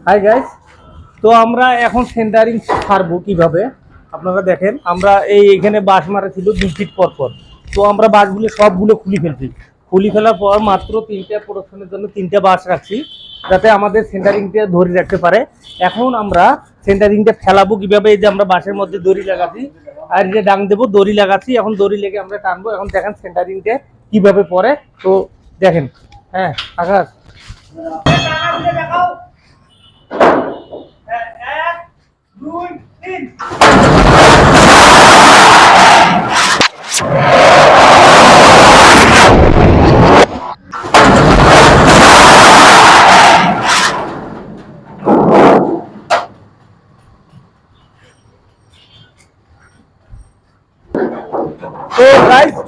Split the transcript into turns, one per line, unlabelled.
Hi guys, তো আমরা এখন সেন্টারিং ছাড়বো কিভাবে আপনারা দেখেন। আমরা এইখানে বাঁশ মারা ছিল 2 ফিট পর পর, তো আমরা বাঁশগুলো সবগুলো খুলে ফেলছি। খুলে ফেলার পর মাত্র 3টা প্রোডাকশনের জন্য 3টা বাঁশ রাখছি, যাতে আমাদের সেন্টারিংটা ধরে রাখতে পারে। এখন আমরা সেন্টারিংটা ফেলাবো কিভাবে, এই যে আমরা বাঁশের মধ্যে দড়ি লাগাচ্ছি আর যে ডাং দেবো, দড়ি লাগাচ্ছি। এখন দড়ি লেগে আমরা টানবো। এখন দেখেন সেন্টারিংটা কিভাবে পড়ে, তো দেখেন। হ্যাঁ আকাশ, দেখাও। 1 2 3